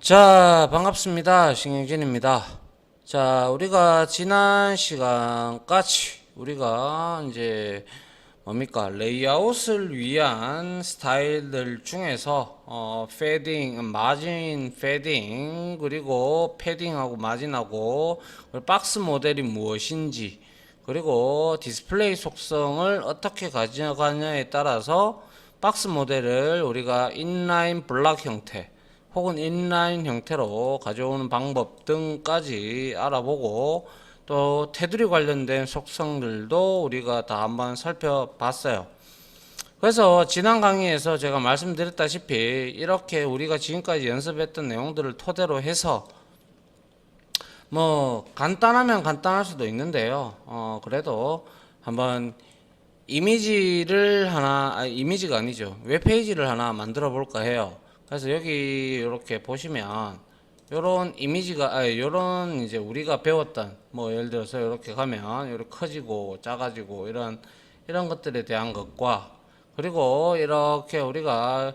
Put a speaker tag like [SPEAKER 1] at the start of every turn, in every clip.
[SPEAKER 1] 자, 반갑습니다. 신경진입니다. 자, 우리가 지난 시간까지 우리가 이제 뭡니까? 레이아웃을 위한 스타일들 중에서 패딩, 마진 패딩, 그리고 패딩하고 마진하고 박스 모델이 무엇인지, 그리고 디스플레이 속성을 어떻게 가져가냐에 따라서 박스 모델을 우리가 인라인 블락 형태 혹은 인라인 형태로 가져오는 방법 등까지 알아보고, 또 테두리 관련된 속성들도 우리가 다 한번 살펴봤어요. 그래서 지난 강의에서 제가 말씀드렸다시피 이렇게 우리가 지금까지 연습했던 내용들을 토대로 해서 뭐 간단하면 간단할 수도 있는데요. 그래도 한번 이미지를 하나, 이미지가 아니죠. 웹페이지를 하나 만들어 볼까 해요. 그래서 여기 이렇게 보시면 요런 이미지가, 요런 이제 우리가 배웠던, 뭐 예를 들어서 이렇게 가면 이렇게 커지고 작아지고 이런 것들에 대한 것과, 그리고 이렇게 우리가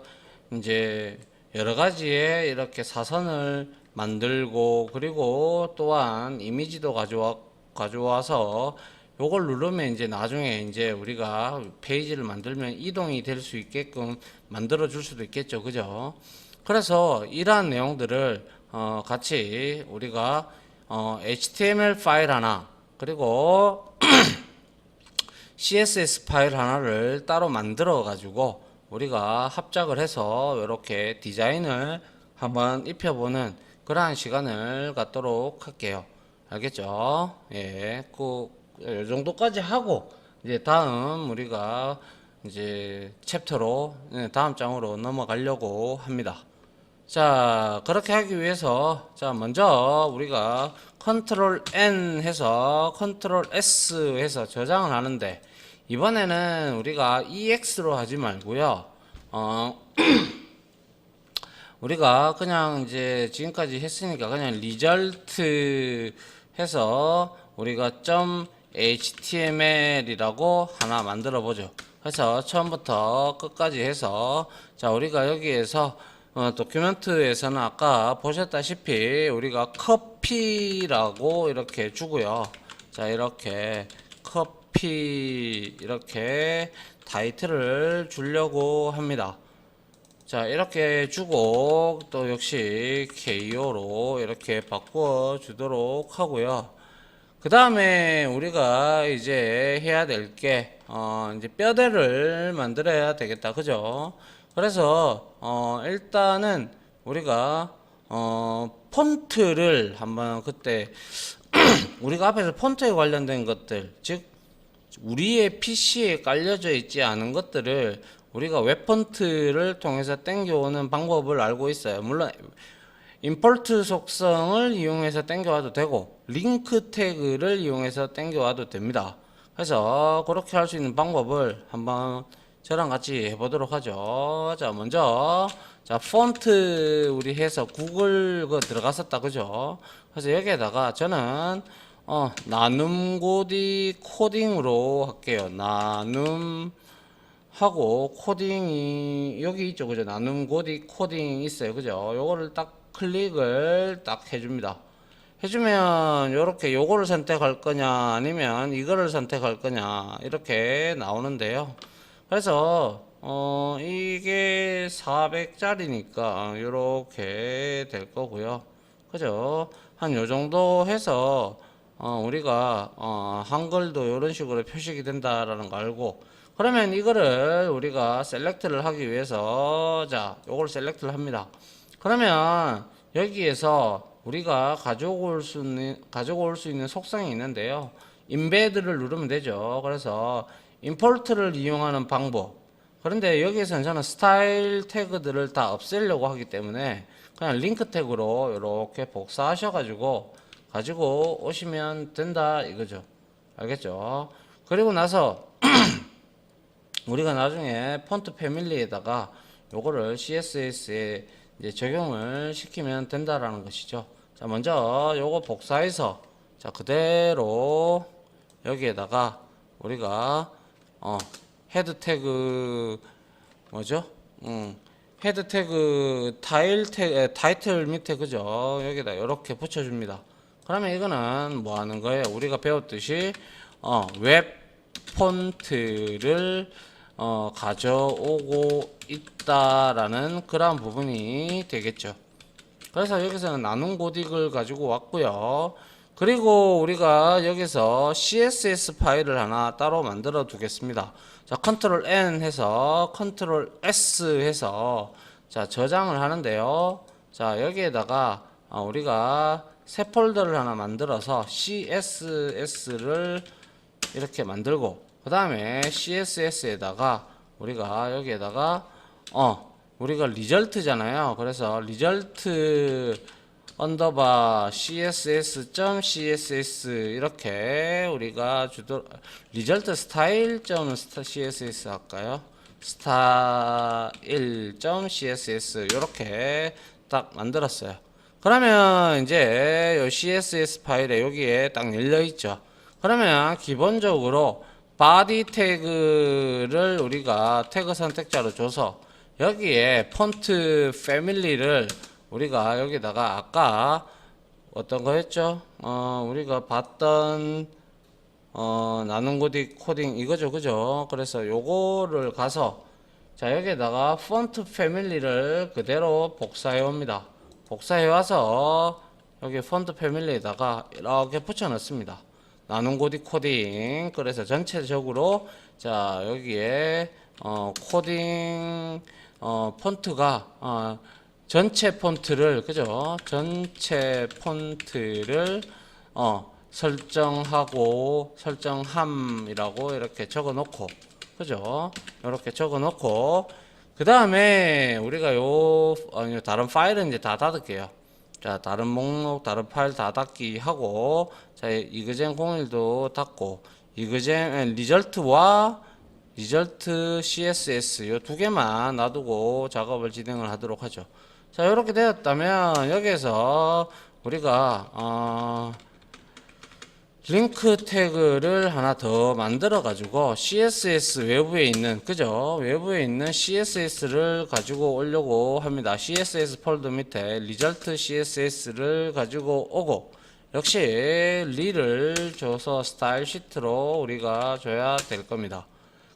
[SPEAKER 1] 이제 여러 가지의 이렇게 사선을 만들고, 그리고 또한 이미지도 가져와서 요걸 누르면 이제 나중에 이제 우리가 페이지를 만들면 이동이 될 수 있게끔 만들어 줄 수도 있겠죠. 그죠? 그래서 이러한 내용들을 같이 우리가 HTML 파일 하나, 그리고 CSS 파일 하나를 따로 만들어 가지고 우리가 합작을 해서 이렇게 디자인을 한번 입혀보는 그러한 시간을 갖도록 할게요. 알겠죠? 예, 요 정도까지 하고 이제 다음 우리가 이제 챕터로, 다음 장으로 넘어가려고 합니다. 자, 그렇게 하기 위해서, 자, 먼저 우리가 컨트롤 N 해서 컨트롤 S 해서 저장을 하는데, 이번에는 우리가 EX로 하지 말고요. 우리가 그냥 이제 지금까지 했으니까 그냥 리절트 해서 우리가 .html이라고 하나 만들어 보죠. 그래서 처음부터 끝까지 해서, 자, 우리가 여기에서 도큐멘트에서는 아까 보셨다시피 우리가 커피라고 이렇게 주고요. 자, 이렇게 커피 이렇게 타이틀을 주려고 합니다. 자, 이렇게 주고 또 역시 KO로 이렇게 바꿔 주도록 하고요. 그 다음에 우리가 이제 해야 될 게 이제 뼈대를 만들어야 되겠다. 그죠? 그래서 일단은 우리가 폰트를 한번 그때 우리가 앞에서 폰트에 관련된 것들, 즉 우리의 PC에 깔려져 있지 않은 것들을 우리가 웹폰트를 통해서 땡겨오는 방법을 알고 있어요. 물론 임포트 속성을 이용해서 땡겨와도 되고 링크 태그를 이용해서 땡겨와도 됩니다. 그래서 그렇게 할 수 있는 방법을 한번 저랑 같이 해보도록 하죠. 자, 먼저 자, 폰트 우리 해서 구글 그 들어갔었다. 그죠? 그래서 여기에다가 저는 나눔고디 코딩으로 할게요. 나눔 하고 코딩이 여기 있죠. 그죠? 나눔고디 코딩 있어요. 그죠? 요거를 딱 클릭을 딱 해줍니다. 해주면 요렇게 요거를 선택할 거냐 아니면 이거를 선택할 거냐 이렇게 나오는데요. 그래서 이게 400짜리니까 요렇게 될 거고요. 그죠? 한 요 정도 해서 우리가 한글도 요런 식으로 표식이 된다라는 거 알고, 그러면 이거를 우리가 셀렉트를 하기 위해서 자, 요걸 셀렉트를 합니다. 그러면 여기에서 우리가 가져올 수 있는 속성이 있는데요. 인베드를 누르면 되죠. 그래서 임포트를 이용하는 방법. 그런데 여기에서는 저는 스타일 태그들을 다 없애려고 하기 때문에 그냥 링크 태그로 이렇게 복사하셔가지고 가지고 오시면 된다 이거죠. 알겠죠? 그리고 나서 우리가 나중에 폰트 패밀리에다가 요거를 CSS에 이제 적용을 시키면 된다라는 것이죠. 자, 먼저 요거 복사해서 자, 그대로 여기에다가 우리가 헤드 태그 뭐죠? 헤드 태그 타이틀 밑에 그죠? 여기다 이렇게 붙여줍니다. 그러면 이거는 뭐 하는 거예요? 우리가 배웠듯이 웹 폰트를 가져오고 있다라는 그런 부분이 되겠죠. 그래서 여기서는 나눔 고딕을 가지고 왔고요. 그리고 우리가 여기서 CSS 파일을 하나 따로 만들어 두겠습니다. 자, 컨트롤 N 해서 컨트롤 S 해서 자, 저장을 하는데요. 자, 여기에다가 우리가 새 폴더를 하나 만들어서 CSS를 이렇게 만들고 그 다음에 CSS에다가 우리가 여기에다가 우리가 리절트잖아요. 그래서 리절트 언더바 css.css 이렇게 우리가 리절트 스타일.css 할까요? 스타일.css 이렇게 딱 만들었어요. 그러면 이제 요 css 파일에 여기에 딱 열려 있죠. 그러면 기본적으로 바디 태그를 우리가 태그 선택자로 줘서 여기에 폰트 패밀리를 우리가 여기다가 아까 어떤 거였죠? 우리가 봤던 나눔 코딩 이거죠, 그죠? 그래서 요거를 가서 자 여기에다가 폰트 패밀리를 그대로 복사해 옵니다. 복사해 와서 여기 폰트 패밀리에다가 이렇게 붙여 넣습니다. 나눔 코딩. 그래서 전체적으로 자 여기에 코딩 폰트가 전체 폰트를 그죠? 전체 폰트를 설정함이라고 이렇게 적어 놓고 그죠? 이렇게 적어 놓고 그 다음에 우리가 다른 파일은 이제 다 닫을게요. 자, 다른 목록, 다른 파일 다 닫기 하고 자, 이그젠 01도 닫고 이그젠 리절트와 리절트 CSS 요 두 개만 놔두고 작업을 진행을 하도록 하죠. 자, 이렇게 되었다면 여기에서 우리가 링크 태그를 하나 더 만들어 가지고 CSS 외부에 있는 그죠? 외부에 있는 CSS를 가지고 오려고 합니다. CSS 폴더 밑에 리절트 CSS를 가지고 오고 역시 리를 줘서 스타일 시트로 우리가 줘야 될 겁니다.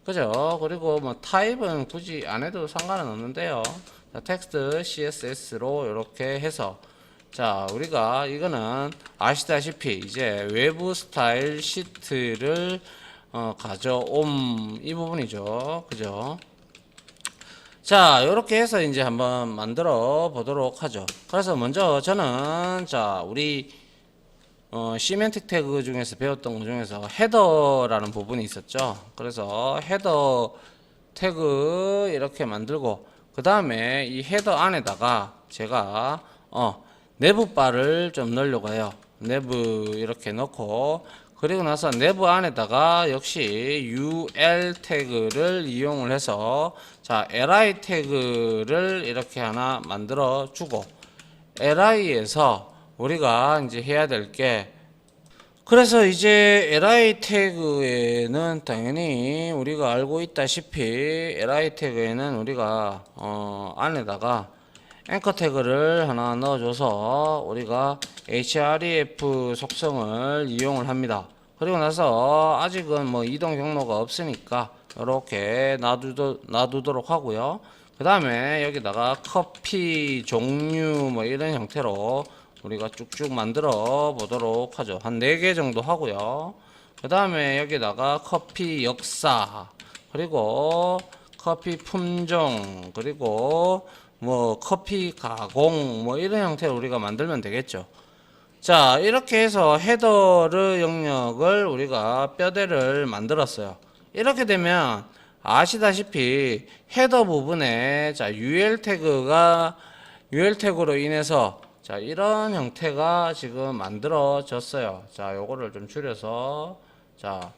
[SPEAKER 1] 그죠? 그리고 뭐 타입은 굳이 안 해도 상관은 없는데요. 자, 텍스트 CSS로 이렇게 해서 자 우리가 이거는 아시다시피 이제 외부 스타일 시트를 가져옴 이 부분이죠. 그죠? 자 이렇게 해서 이제 한번 만들어 보도록 하죠. 그래서 먼저 저는 자 우리 시멘틱 태그 중에서 배웠던 것 중에서 헤더라는 부분이 있었죠. 그래서 헤더 태그 이렇게 만들고 그 다음에 이 헤더 안에다가 제가 내부 바를 좀 넣으려고 해요. 내부 이렇게 넣고 그리고 나서 내부 안에다가 역시 UL 태그를 이용을 해서 자 li 태그를 이렇게 하나 만들어 주고 li에서 우리가 이제 해야 될 게 그래서 이제 li 태그에는 당연히 우리가 알고 있다시피 li 태그에는 우리가 안에다가 앵커 태그를 하나 넣어줘서 우리가 href 속성을 이용을 합니다. 그리고 나서 아직은 뭐 이동 경로가 없으니까 이렇게 놔두도록 하고요. 그 다음에 여기다가 커피 종류 뭐 이런 형태로 우리가 쭉쭉 만들어 보도록 하죠. 한 4개 정도 하고요. 그 다음에 여기다가 커피 역사 그리고 커피 품종 그리고 뭐 커피 가공 뭐 이런 형태로 우리가 만들면 되겠죠. 자 이렇게 해서 헤더르 영역을 우리가 뼈대를 만들었어요. 이렇게 되면 아시다시피 헤더 부분에 자 UL 태그로 인해서 자 이런 형태가 지금 만들어졌어요. 자 요거를 좀 줄여서 자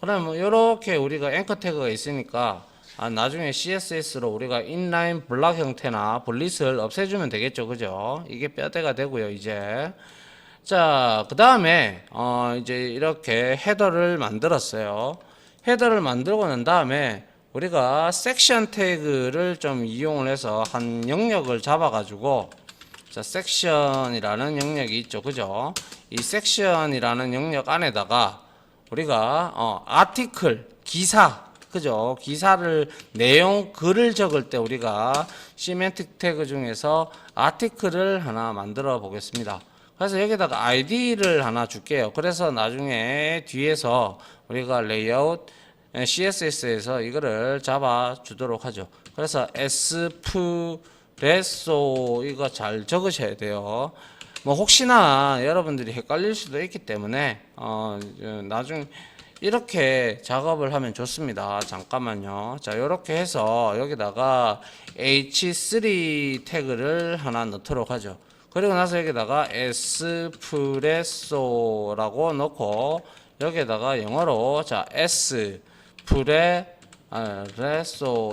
[SPEAKER 1] 그러면 이렇게 우리가 앵커 태그가 있으니까 나중에 CSS로 우리가 인라인 블락 형태나 블릿을 없애주면 되겠죠. 그죠? 이게 뼈대가 되고요. 이제 자 그 다음에 이제 이렇게 헤더를 만들었어요. 헤더를 만들고 난 다음에 우리가 섹션 태그를 좀 이용을 해서 한 영역을 잡아가지고, 자, 섹션이라는 영역이 있죠. 그죠? 이 섹션이라는 영역 안에다가 우리가 아티클, 기사, 그죠? 기사를 내용 글을 적을 때 우리가 시멘틱 태그 중에서 아티클을 하나 만들어 보겠습니다. 그래서 여기다가 아이디를 하나 줄게요. 그래서 나중에 뒤에서 우리가 레이아웃 CSS에서 이거를 잡아 주도록 하죠. 그래서 에스프레소 이거 잘 적으셔야 돼요. 뭐 혹시나 여러분들이 헷갈릴 수도 있기 때문에 나중 이렇게 작업을 하면 좋습니다. 잠깐만요. 자, 이렇게 해서 여기다가 H3 태그를 하나 넣도록 하죠. 그리고 나서 여기다가 에스프레소라고 넣고 여기다가 영어로 자 에스프레소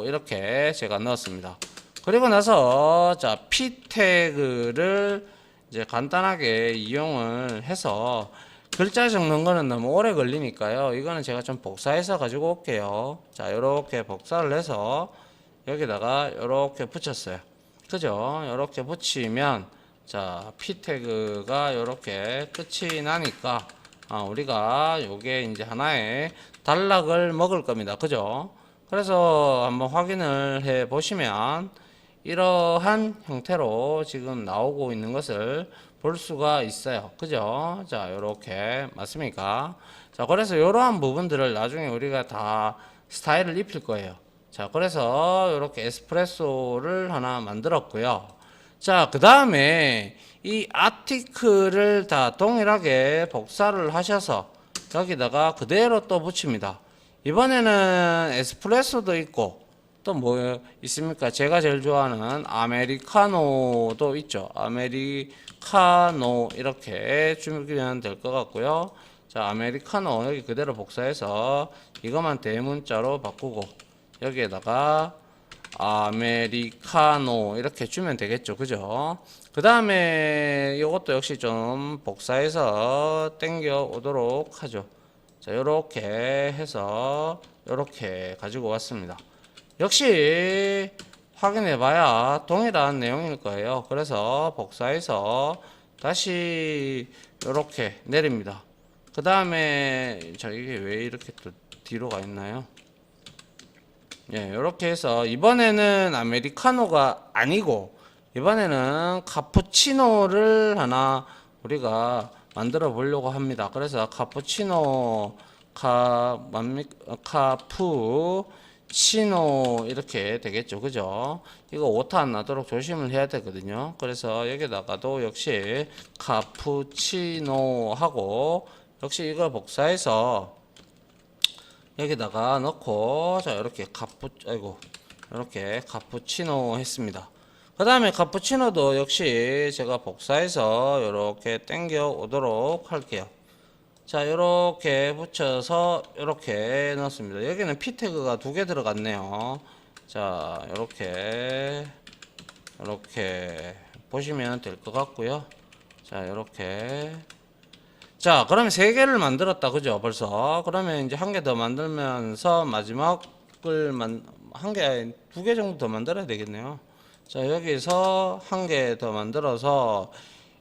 [SPEAKER 1] 이렇게 제가 넣었습니다. 그리고 나서 자 P 태그를 이제 간단하게 이용을 해서 글자 적는 거는 너무 오래 걸리니까요. 이거는 제가 좀 복사해서 가지고 올게요. 자, 요렇게 복사를 해서 여기다가 요렇게 붙였어요. 그죠? 요렇게 붙이면 자, P 태그가 요렇게 끝이 나니까 우리가 요게 이제 하나의 단락을 먹을 겁니다. 그죠? 그래서 한번 확인을 해 보시면 이러한 형태로 지금 나오고 있는 것을 볼 수가 있어요. 그죠? 자, 요렇게 맞습니까? 자, 그래서 이러한 부분들을 나중에 우리가 다 스타일을 입힐 거예요. 자, 그래서 요렇게 에스프레소를 하나 만들었고요. 자, 그 다음에 이 아티클을 다 동일하게 복사를 하셔서 여기다가 그대로 또 붙입니다. 이번에는 에스프레소도 있고 또 뭐 있습니까? 제가 제일 좋아하는 아메리카노도 있죠. 아메리카노 이렇게 주면 될 것 같고요. 자, 아메리카노 여기 그대로 복사해서 이것만 대문자로 바꾸고 여기에다가 아메리카노 이렇게 주면 되겠죠. 그죠? 그 다음에 이것도 역시 좀 복사해서 땡겨 오도록 하죠. 자, 요렇게 해서 요렇게 가지고 왔습니다. 역시 확인해 봐야 동일한 내용일 거예요. 그래서 복사해서 다시 요렇게 내립니다. 그 다음에 자, 이게 왜 이렇게 또 뒤로 가 있나요? 예, 요렇게 해서 이번에는 아메리카노가 아니고 이번에는 카푸치노를 하나 우리가 만들어 보려고 합니다. 그래서 카푸치노 카푸치노 이렇게 되겠죠. 그죠? 이거 오타 안 나도록 조심을 해야 되거든요. 그래서 여기다가도 역시 카푸치노 하고 역시 이걸 복사해서 여기다가 넣고 자 이렇게 이렇게 카푸치노 했습니다. 그 다음에 카푸치노도 역시 제가 복사해서 이렇게 당겨 오도록 할게요. 자, 이렇게 붙여서 이렇게 넣습니다. 여기는 P 태그가 2개 들어갔네요. 자, 이렇게 보시면 될 것 같고요. 자, 이렇게 자, 그러면 3개를 만들었다. 그죠? 벌써. 그러면 이제 1개 더 만들면서 마지막을 2개 정도 더 만들어야 되겠네요. 자, 여기서 1개 더 만들어서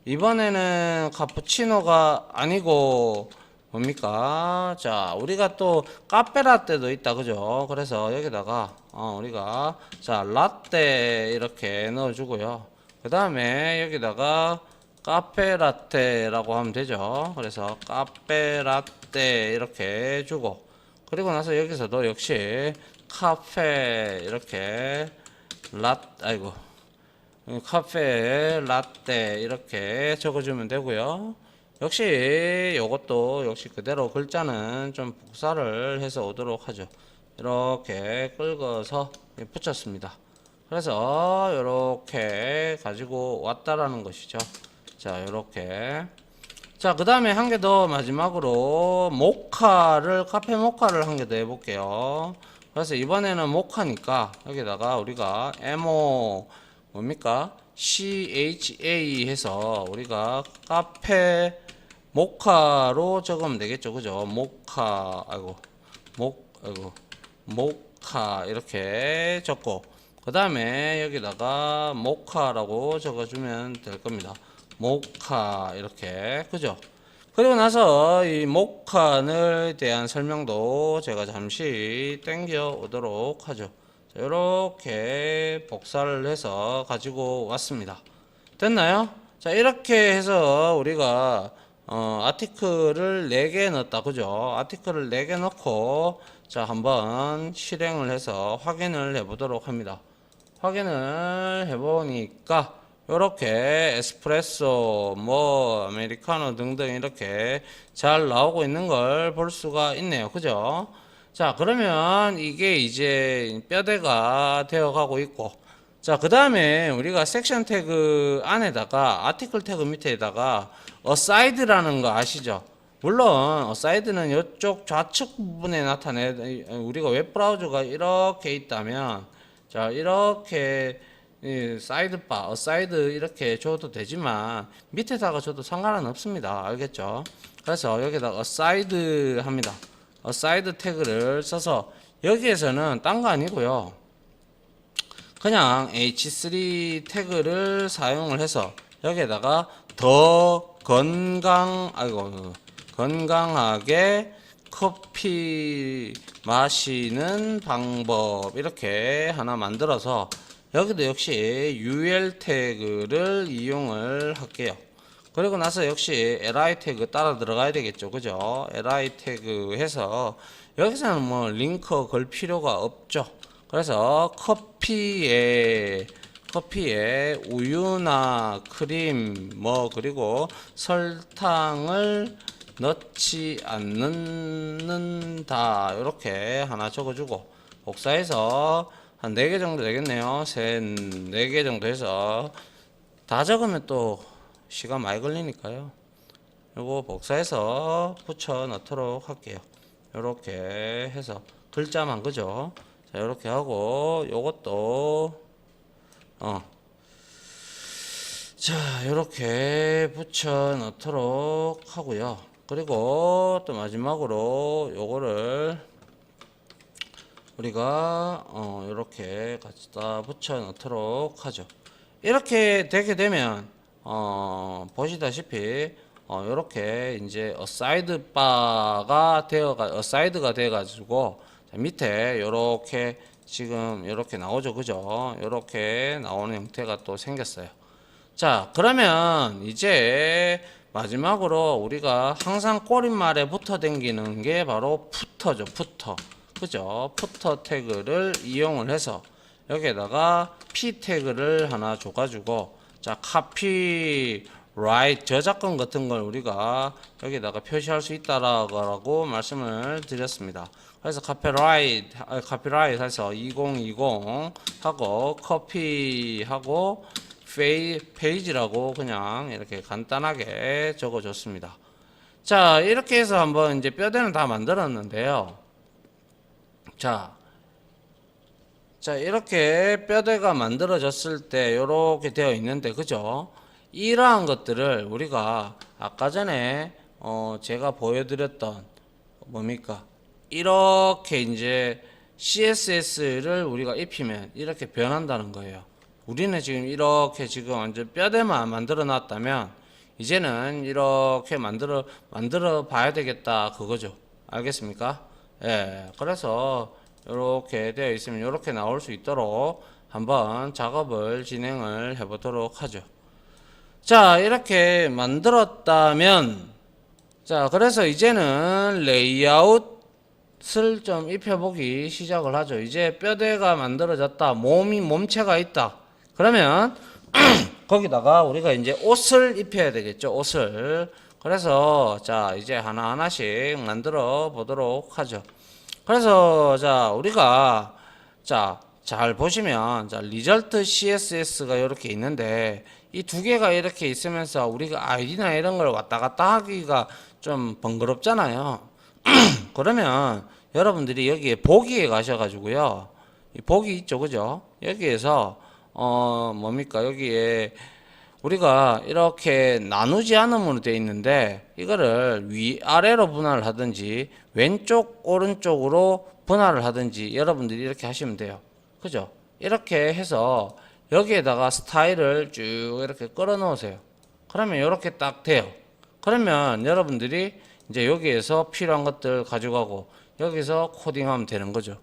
[SPEAKER 1] 이번에는 카푸치노가 아니고 뭡니까? 자, 우리가 또 카페라떼도 있다. 그죠? 그래서 여기다가 우리가 자, 라떼 이렇게 넣어 주고요. 그다음에 여기다가 카페라떼라고 하면 되죠. 그래서 카페라떼 이렇게 주고 그리고 나서 여기서도 역시 카페 이렇게 카페 라떼 이렇게 적어주면 되고요. 역시 요것도 역시 그대로 글자는 좀 복사를 해서 오도록 하죠. 이렇게 긁어서 붙였습니다. 그래서 이렇게 가지고 왔다라는 것이죠. 자, 요렇게. 자, 그 다음에 1개 더 마지막으로 카페 모카를 1개 더 해볼게요. 그래서 이번에는 모카니까 여기다가 우리가 mo 뭡니까? CHA 해서 우리가 카페 모카로 적으면 되겠죠. 그죠? 모카 모카 이렇게 적고, 그 다음에 여기다가 모카라고 적어주면 될 겁니다. 모카 이렇게, 그죠? 그리고 나서 이 모칸에 대한 설명도 제가 잠시 땡겨 오도록 하죠. 이렇게 복사를 해서 가지고 왔습니다. 됐나요? 자, 이렇게 해서 우리가 아티클을 4개 넣었다. 그죠? 아티클을 4개 넣고, 자, 한번 실행을 해서 확인을 해 보도록 합니다. 확인을 해 보니까 요렇게 에스프레소, 뭐 아메리카노 등등 이렇게 잘 나오고 있는 걸 볼 수가 있네요. 그죠? 자, 그러면 이게 이제 뼈대가 되어 가고 있고, 자, 그 다음에 우리가 섹션 태그 안에다가 아티클 태그 밑에다가 aside라는 거 아시죠? 물론 aside는 이쪽 좌측 부분에 우리가 웹브라우저가 이렇게 있다면, 자, 이렇게 사이드바, 어사이드 이렇게 줘도 되지만 밑에다가 줘도 상관은 없습니다. 알겠죠? 그래서 여기다가 aside 합니다. aside 태그를 써서 여기에서는 딴 거 아니고요. 그냥 h3 태그를 사용을 해서 여기에다가 더 건강하게 커피 마시는 방법 이렇게 하나 만들어서 여기도 역시 ul 태그를 이용을 할게요. 그리고 나서 역시 li 태그 따라 들어가야 되겠죠. 그죠? li 태그 해서 여기서는 뭐 링크 걸 필요가 없죠. 그래서 커피에 우유나 크림 뭐 그리고 설탕을 넣지 않는다 이렇게 하나 적어주고 복사해서 한 4개 정도 되겠네요. 4개 정도 해서 다 적으면 또 시간 많이 걸리니까요. 요거 복사해서 붙여 넣도록 할게요. 요렇게 해서 글자만, 그죠? 자, 요렇게 하고 요것도 자, 요렇게 붙여 넣도록 하고요. 그리고 또 마지막으로 요거를 우리가 이렇게 갖다 붙여 넣도록 하죠. 이렇게 되게 되면 보시다시피 이렇게 이제 어사이드가 되어 가지고 밑에 이렇게 지금 이렇게 나오죠. 그죠? 이렇게 나오는 형태가 또 생겼어요. 자, 그러면 이제 마지막으로 우리가 항상 꼬릿말에 붙어 댕기는 게 바로 푸터죠. 푸터. 그죠? 푸터 태그를 이용을 해서 여기에다가 p 태그를 하나 줘가지고, 자, copy write 저작권 같은 걸 우리가 여기다가 표시할 수 있다라고 말씀을 드렸습니다. 그래서 copyright 해서 2020 하고 copy 하고 페이지라고 그냥 이렇게 간단하게 적어줬습니다. 자, 이렇게 해서 한번 이제 뼈대는 다 만들었는데요. 자, 이렇게 뼈대가 만들어졌을 때 이렇게 되어 있는데, 그죠? 이러한 것들을 우리가 아까 전에 제가 보여드렸던 뭡니까? 이렇게 이제 CSS를 우리가 입히면 이렇게 변한다는 거예요. 우리는 지금 이렇게 지금 완전 뼈대만 만들어 놨다면 이제는 이렇게 만들어 봐야 되겠다 그거죠. 알겠습니까? 예, 그래서 이렇게 되어 있으면 이렇게 나올 수 있도록 한번 작업을 진행을 해 보도록 하죠. 자, 이렇게 만들었다면, 자, 그래서 이제는 레이아웃을 좀 입혀보기 시작을 하죠. 이제 뼈대가 만들어졌다. 몸체가 있다. 그러면 거기다가 우리가 이제 옷을 입혀야 되겠죠. 옷을. 그래서 자, 이제 하나하나씩 만들어 보도록 하죠. 그래서 자, 우리가 자, 잘 보시면 자, 리절트 CSS가 이렇게 있는데 이 두 개가 이렇게 있으면서 우리가 아이디나 이런 걸 왔다 갔다 하기가 좀 번거롭잖아요. 그러면 여러분들이 여기에 보기에 가셔가지고요. 이 보기 있죠, 그죠? 여기에서 뭡니까? 여기에 우리가 이렇게 나누지 않음으로 되어 있는데 이거를 위아래로 분할을 하든지 왼쪽 오른쪽으로 분할을 하든지 여러분들이 이렇게 하시면 돼요. 그죠? 이렇게 해서 여기에다가 스타일을 쭉 이렇게 끌어 넣으세요. 그러면 이렇게 딱 돼요. 그러면 여러분들이 이제 여기에서 필요한 것들 가져가고 여기서 코딩하면 되는 거죠.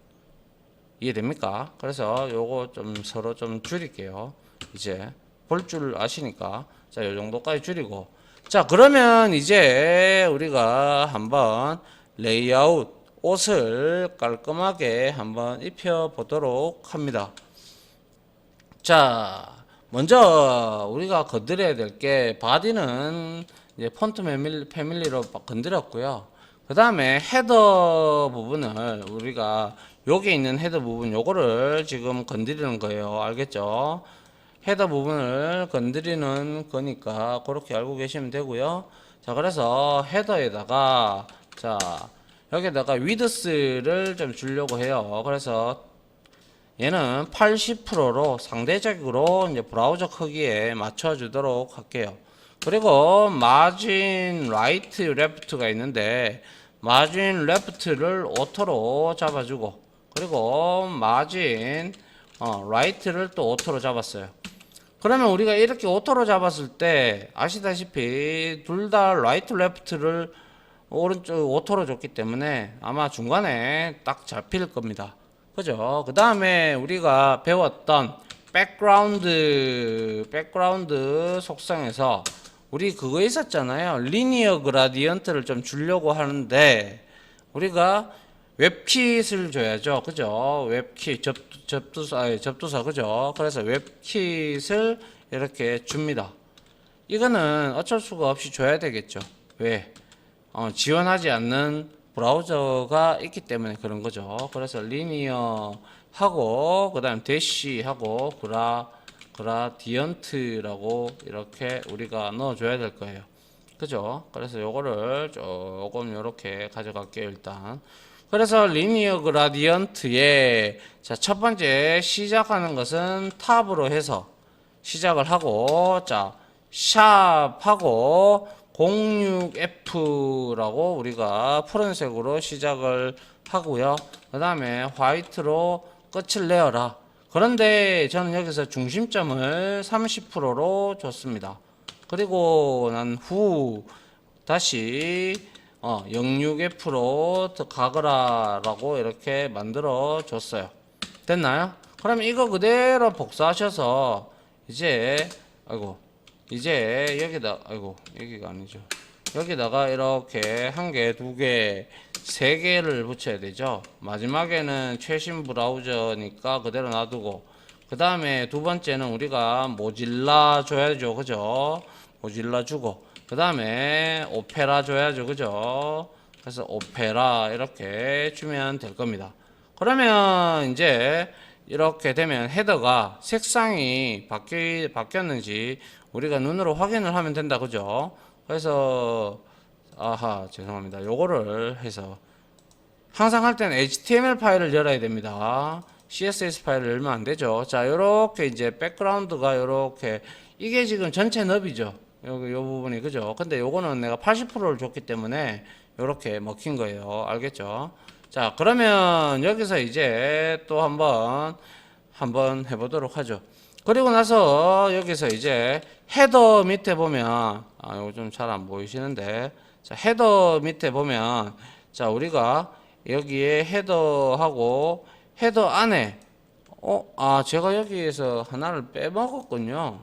[SPEAKER 1] 이해됩니까? 그래서 요거 좀 서로 좀 줄일게요. 이제 볼 줄 아시니까. 자, 요 정도까지 줄이고. 자, 그러면 이제 우리가 한번 레이아웃 옷을 깔끔하게 한번 입혀 보도록 합니다. 자, 먼저 우리가 건드려야 될 게 바디는 이제 폰트 패밀리로 건드렸고요. 그 다음에 헤더 부분을 우리가 여기 있는 헤더 부분 요거를 지금 건드리는 거예요. 알겠죠? 헤더 부분을 건드리는 거니까 그렇게 알고 계시면 되고요. 자, 그래서 헤더에다가 자, 여기다가 위드스를 좀 주려고 해요. 그래서 얘는 80%로 상대적으로 이제 브라우저 크기에 맞춰 주도록 할게요. 그리고 마진 라이트 레프트가 있는데 마진 레프트를 오토로 잡아주고 그리고 마진 라이트를 또 오토로 잡았어요. 그러면 우리가 이렇게 오토로 잡았을 때 아시다시피 둘 다 라이트 레프트를 오른쪽 오토로 줬기 때문에 아마 중간에 딱 잡힐 겁니다. 그죠? 그 다음에 우리가 배웠던 백그라운드 속성에서 우리 그거 있었잖아요. 리니어 그라디언트를 좀 주려고 하는데 우리가 웹킷을 줘야죠. 그죠? 웹킷 접두사 그죠? 그래서 웹킷을 이렇게 줍니다. 이거는 어쩔 수가 없이 줘야 되겠죠. 왜? 지원하지 않는 브라우저가 있기 때문에 그런 거죠. 그래서 리니어 하고 그 다음 대시 하고 그라디언트라고 이렇게 우리가 넣어줘야 될 거예요. 그죠? 그래서 요거를 조금 요렇게 가져갈게요. 일단 그래서 리니어 그라디언트의 자, 첫 번째 시작하는 것은 탑으로 해서 시작을 하고 자 샵하고 06F라고 우리가 푸른색으로 시작을 하고요. 그 다음에 화이트로 끝을 내어라. 그런데 저는 여기서 중심점을 30%로 줬습니다. 그리고 난 후 다시 06F로 가거라라고 이렇게 만들어 줬어요. 됐나요? 그럼 이거 그대로 복사하셔서 이제 이제 여기가 아니죠. 여기다가 이렇게 한 개, 두 개, 세 개를 붙여야 되죠. 마지막에는 최신 브라우저니까 그대로 놔두고 그 다음에 두 번째는 우리가 모질라 줘야죠. 그죠? 모질라 주고 그 다음에 오페라 줘야죠. 그죠? 그래서 오페라 이렇게 주면 될 겁니다. 그러면 이제 이렇게 되면 헤더가 색상이 바뀌었는지 우리가 눈으로 확인을 하면 된다. 그죠? 그래서 죄송합니다. 요거를 해서 항상 할 때는 HTML 파일을 열어야 됩니다. CSS 파일을 열면 안 되죠. 자, 요렇게 이제 백그라운드가 요렇게 이게 지금 전체 너비죠. 여기 요 부분이 그죠? 근데 요거는 내가 80%를 줬기 때문에 요렇게 먹힌 거예요. 알겠죠? 자, 그러면 여기서 이제 또 한번 해보도록 하죠. 그리고 나서 여기서 이제 헤더 밑에 보면 이거 좀 잘 안 보이시는데 자, 헤더 밑에 보면 자, 우리가 여기에 헤더하고 헤더 안에 제가 여기에서 하나를 빼먹었군요.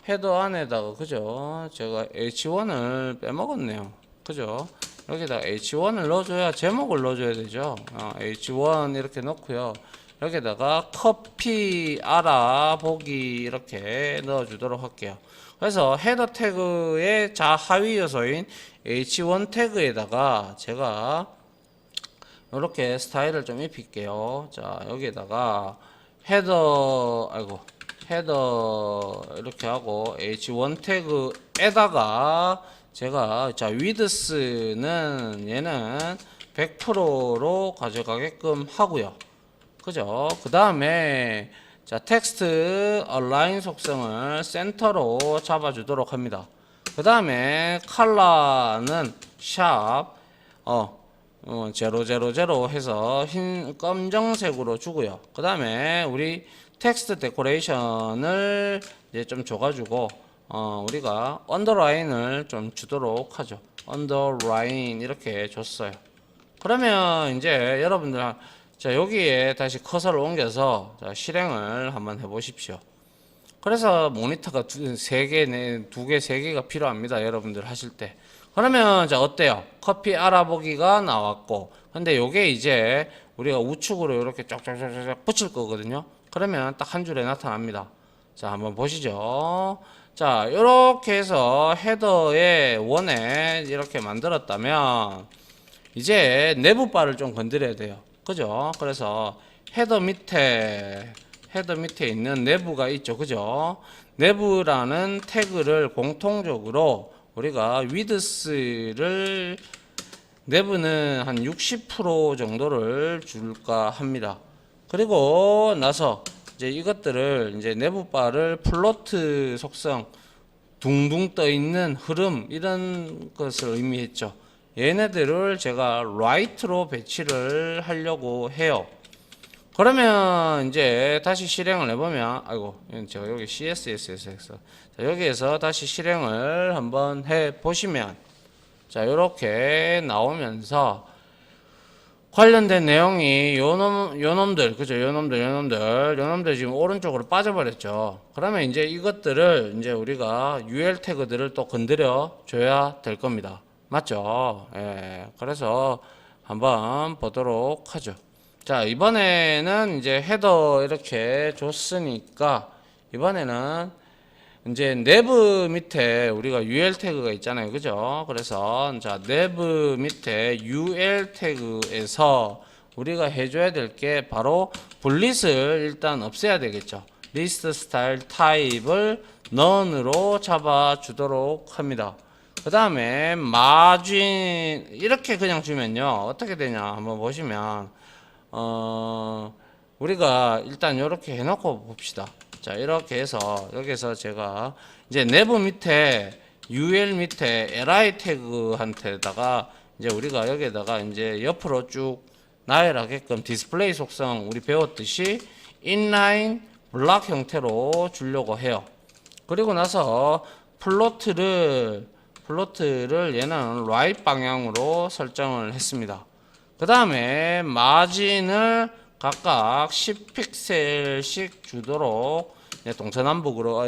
[SPEAKER 1] 헤더 안에다가 그죠? 제가 H1을 빼먹었네요. 그죠? 여기다 H1을 넣어줘야 제목을 넣어줘야 되죠. H1 이렇게 넣고요. 여기다가 커피 알아보기 이렇게 넣어주도록 할게요. 그래서 헤더 태그의 좌하위 요소인 H1 태그에다가 제가 이렇게 스타일을 좀 입힐게요. 자, 여기에다가 헤더 이렇게 하고 H1 태그에다가 제가 자 위드스는 얘는 100%로 가져가게끔 하고요. 그죠? 그 다음에 자 텍스트 얼라인 속성을 센터로 잡아주도록 합니다. 그 다음에 컬러는 샵 000 해서 흰 검정색으로 주고요. 그 다음에 우리 텍스트 데코레이션을 이제 좀 줘가지고 우리가 언더라인을 좀 주도록 하죠. 언더라인 이렇게 줬어요. 그러면 이제 여러분들 자 여기에 다시 커서를 옮겨서 자, 실행을 한번 해보십시오. 그래서 모니터가 세 개, 두 개, 세 개가 필요합니다. 여러분들 하실 때. 그러면 자 어때요? 커피 알아보기가 나왔고, 근데 요게 이제 우리가 우측으로 이렇게 쫙쫙쫙쫙 붙일 거거든요. 그러면 딱 한 줄에 나타납니다. 자 한번 보시죠. 자 이렇게 해서 헤더의 원에 이렇게 만들었다면 이제 내부 바를 좀 건드려야 돼요. 그죠? 그래서 헤더 밑에 있는 내부가 있죠. 그죠? 내부라는 태그를 공통적으로 우리가 위드스를 내부는 한 60% 정도를 줄까 합니다. 그리고 나서 이제 이것들을 이제 내부 바를 플로트 속성 둥둥 떠 있는 흐름 이런 것을 의미했죠. 얘네들을 제가 라이트로 배치를 하려고 해요. 그러면 이제 다시 실행을 해보면 아이고 제가 여기 CSS에서 했어. 자, 여기에서 다시 실행을 한번 해보시면 자 이렇게 나오면서 관련된 내용이 요놈들 그죠? 요놈들 지금 오른쪽으로 빠져버렸죠. 그러면 이제 이것들을 이제 우리가 UL 태그들을 또 건드려 줘야 될 겁니다. 맞죠? 예. 그래서 한번 보도록 하죠. 자, 이번에는 이제 헤더 이렇게 줬으니까 이번에는 이제 내부 밑에 우리가 UL 태그가 있잖아요. 그죠? 그래서 자, 내부 밑에 UL 태그에서 우리가 해줘야 될 게 바로 블릿을 일단 없애야 되겠죠. 리스트 스타일 타입을 none으로 잡아주도록 합니다. 그 다음에 마진 이렇게 그냥 주면요 어떻게 되냐 한번 보시면 우리가 일단 이렇게 해놓고 봅시다. 자 이렇게 해서 여기서 제가 이제 내부 밑에 UL 밑에 li 태그한테다가 이제 우리가 여기에다가 이제 옆으로 쭉 나열하게끔 디스플레이 속성 우리 배웠듯이 inline 블락 형태로 주려고 해요. 그리고 나서 플로트를 얘는 right 방향으로 설정을 했습니다. 그 다음에 마진을 각각 10픽셀씩 주도록 동서남북으로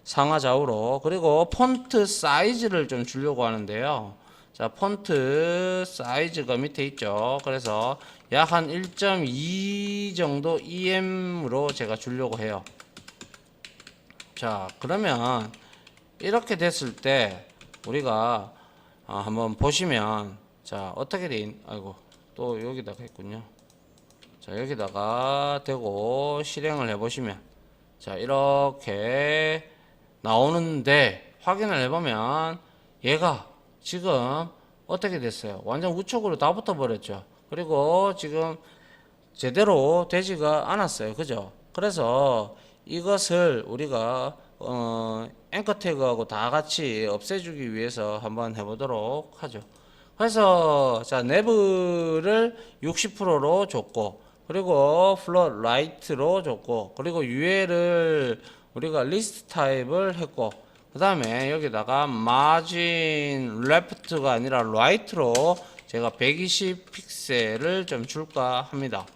[SPEAKER 1] 상하좌우로 그리고 폰트 사이즈를 좀 주려고 하는데요. 자 폰트 사이즈가 밑에 있죠. 그래서 약 한 1.2 정도 EM으로 제가 주려고 해요. 자 그러면 이렇게 됐을 때 우리가 한번 보시면 자 어떻게 돼 아이고 또 여기다가 했군요. 자 여기다가 대고 실행을 해 보시면 자 이렇게 나오는데 확인을 해보면 얘가 지금 어떻게 됐어요? 완전 우측으로 다 붙어 버렸죠. 그리고 지금 제대로 되지가 않았어요. 그죠? 그래서 이것을 우리가 앵커 태그하고 다 같이 없애주기 위해서 한번 해보도록 하죠. 그래서 자 내부를 60%로 줬고 그리고 플롯 라이트로 줬고 그리고 UL을 우리가 리스트 타입을 했고 그 다음에 여기다가 마진 레프트가 아니라 라이트로 제가 120 픽셀을 좀 줄까 합니다.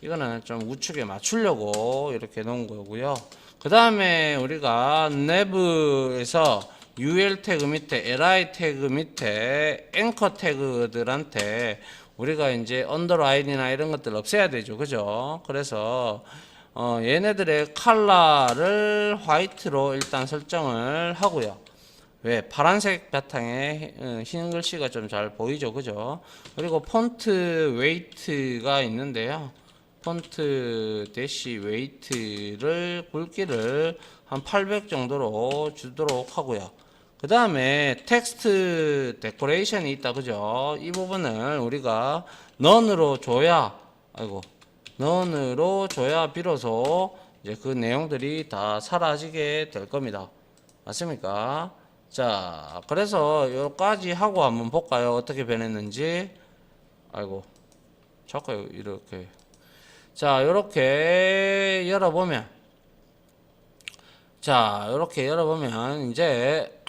[SPEAKER 1] 이거는 좀 우측에 맞추려고 이렇게 놓은 거고요. 그 다음에 우리가 내부에서 UL 태그 밑에 li 태그 밑에 앵커 태그들한테 우리가 이제 언더라인이나 이런 것들 없애야 되죠. 그죠? 그래서 얘네들의 컬러를 화이트로 일단 설정을 하고요. 왜? 파란색 바탕에 흰 글씨가 좀 잘 보이죠. 그죠? 그리고 폰트 웨이트가 있는데요. 폰트 대시 웨이트를 굵기를 한 800 정도로 주도록 하고요. 그 다음에 텍스트 데코레이션이 있다. 그죠? 이 부분을 우리가 none으로 줘야 none으로 줘야 비로소 이제 그 내용들이 다 사라지게 될 겁니다. 맞습니까? 자, 그래서 여기까지 하고 한번 볼까요? 어떻게 변했는지. 아이고 자꾸 이렇게. 자 이렇게 열어보면, 자 이렇게 열어보면 이제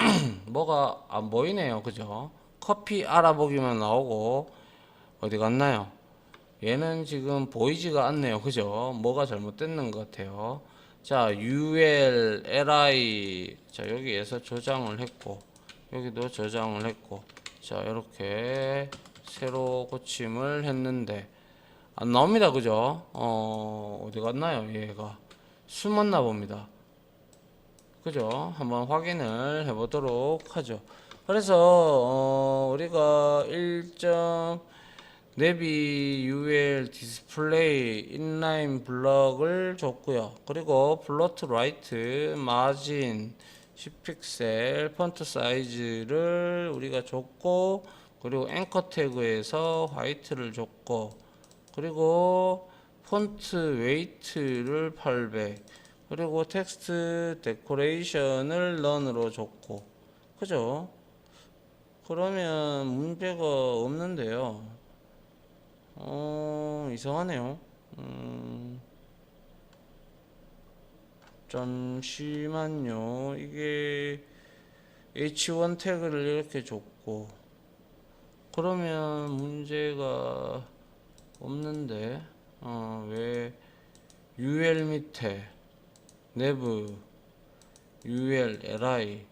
[SPEAKER 1] 뭐가 안 보이네요. 그죠? 커피 알아보기만 나오고 어디 갔나요? 얘는 지금 보이지가 않네요. 그죠? 뭐가 잘못됐는 것 같아요. 자 ul li, 자 여기에서 저장을 했고 여기도 저장을 했고, 자 이렇게 새로 고침을 했는데 안 나옵니다. 그죠? 어디 갔나요? 얘가 숨었나 봅니다. 그죠? 한번 확인을 해 보도록 하죠. 그래서 우리가 1점 내비 ul 디스플레이 인라인 블럭을 줬고요. 그리고 플로트 라이트 마진 10픽셀 폰트 사이즈를 우리가 줬고, 그리고 앵커 태그에서 화이트를 줬고, 그리고 폰트 웨이트를 800, 그리고 텍스트 데코레이션을 넌으로 줬고. 그죠? 그러면 문제가 없는데요. 이상하네요. 잠시만요. 이게 H1 태그를 이렇게 줬고, 그러면 문제가 없는데, 왜 UL 밑에 nev ul li,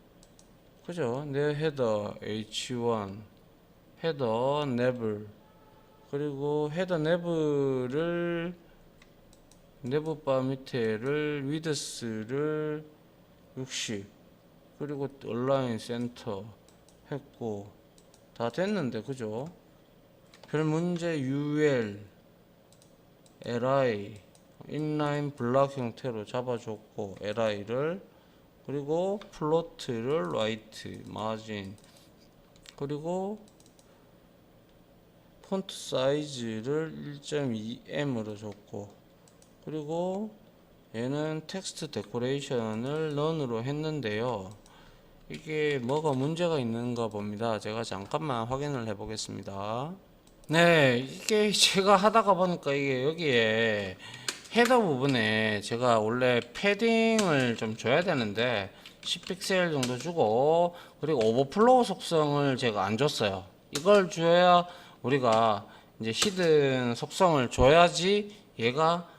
[SPEAKER 1] 그죠? 내 헤더 H1 헤더 nev, 그리고 헤더 nev를 nev 바 밑에를 위드스를 60, 그리고 얼라인 센터 했고 다 됐는데, 그죠? 별 문제. ul li 인라인 블락 형태로 잡아줬고 li를, 그리고 플로트를 라이트 마진, 그리고 폰트 사이즈를 1.2m으로 줬고, 그리고 얘는 텍스트 데코레이션을 넌으로 했는데요. 이게 뭐가 문제가 있는가 봅니다. 제가 잠깐만 확인을 해 보겠습니다. 네, 이게 제가 하다가 보니까 이게 여기에 헤더 부분에 제가 원래 패딩을 좀 줘야 되는데 10픽셀 정도 주고, 그리고 오버플로우 속성을 제가 안 줬어요. 이걸 줘야 우리가 이제 히든 속성을 줘야지 얘가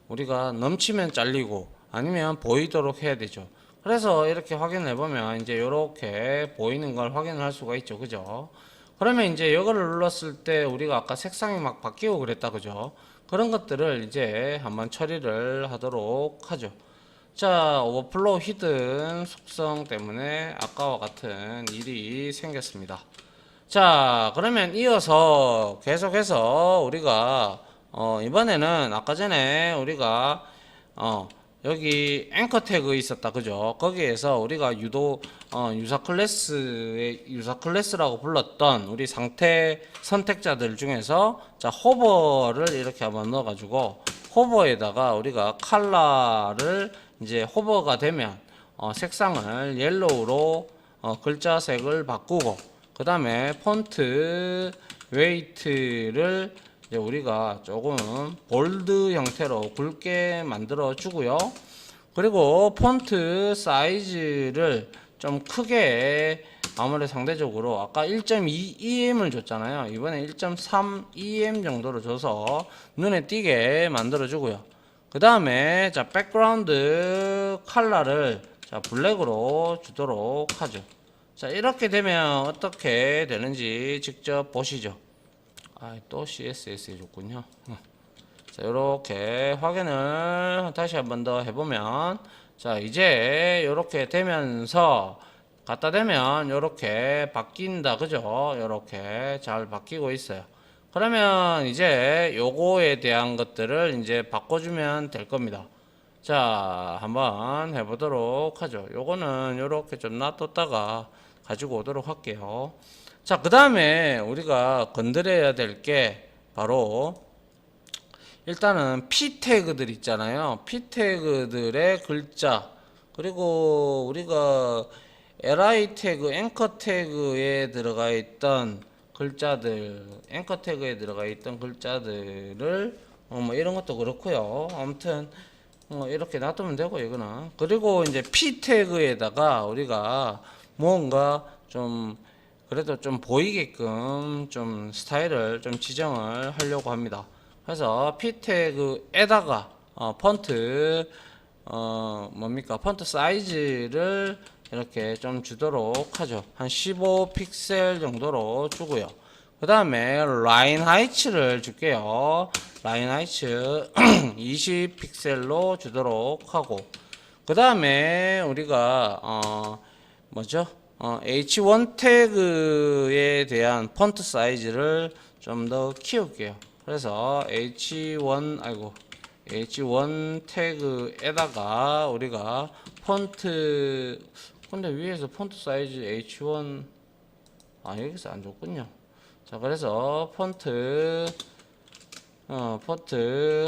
[SPEAKER 1] 우리가 넘치면 잘리고 아니면 보이도록 해야 되죠. 그래서 이렇게 확인을 해보면 이제 이렇게 보이는 걸 확인을 할 수가 있죠. 그죠? 그러면 이제 이거를 눌렀을 때 우리가 아까 색상이 막 바뀌고 그랬다. 그죠? 그런 것들을 이제 한번 처리를 하도록 하죠. 자, 오버플로우 히든 속성 때문에 아까와 같은 일이 생겼습니다. 자, 그러면 이어서 계속해서 우리가 이번에는 아까 전에 우리가 여기 앵커 태그 있었다. 그죠? 거기에서 우리가 유사 클래스라고 불렀던 우리 상태 선택자들 중에서, 자, 호버를 이렇게 한번 넣어 가지고 호버에다가 우리가 컬러를 이제 호버가 되면 색상을 옐로우로 글자색을 바꾸고, 그 다음에 폰트 웨이트를 이제 우리가 조금 볼드 형태로 굵게 만들어 주고요. 그리고 폰트 사이즈를 좀 크게, 아무래도 상대적으로 아까 1.2em을 줬잖아요. 이번에 1.3em 정도로 줘서 눈에 띄게 만들어 주고요. 그 다음에 자, 백그라운드 컬러를 자, 블랙으로 주도록 하죠. 자, 이렇게 되면 어떻게 되는지 직접 보시죠. 또 CSS 해줬군요. 자, 이렇게 확인을 다시 한번 더 해보면, 자, 이제 이렇게 되면서 갖다 대면 이렇게 바뀐다. 그죠? 이렇게 잘 바뀌고 있어요. 그러면 이제 요거에 대한 것들을 이제 바꿔주면 될 겁니다. 자, 한번 해보도록 하죠. 요거는 이렇게 좀 놔뒀다가 가지고 오도록 할게요. 자, 그 다음에 우리가 건드려야 될 게 바로, 일단은 P 태그들 있잖아요. P 태그들의 글자, 그리고 우리가 li 태그, 앵커 태그에 들어가 있던 글자들, 앵커 태그에 들어가 있던 글자들을 뭐 이런 것도 그렇고요. 아무튼 이렇게 놔두면 되고 이거는. 그리고 이제 p 태그에다가 우리가 뭔가 좀 그래도 좀 보이게끔 좀 스타일을 좀 지정을 하려고 합니다. 그래서 p 태그에다가 폰트 뭡니까? 폰트 사이즈를 이렇게 좀 주도록 하죠. 한 15픽셀 정도로 주고요. 그 다음에 라인 하이츠를 줄게요. 라인 하이츠 20픽셀로 주도록 하고, 그 다음에 우리가 뭐죠? H1 태그에 대한 폰트 사이즈를 좀 더 키울게요. 그래서 H1 태그에다가 우리가 폰트, 근데 위에서 폰트 사이즈 H1 여기서 안 줬군요. 자, 그래서 폰트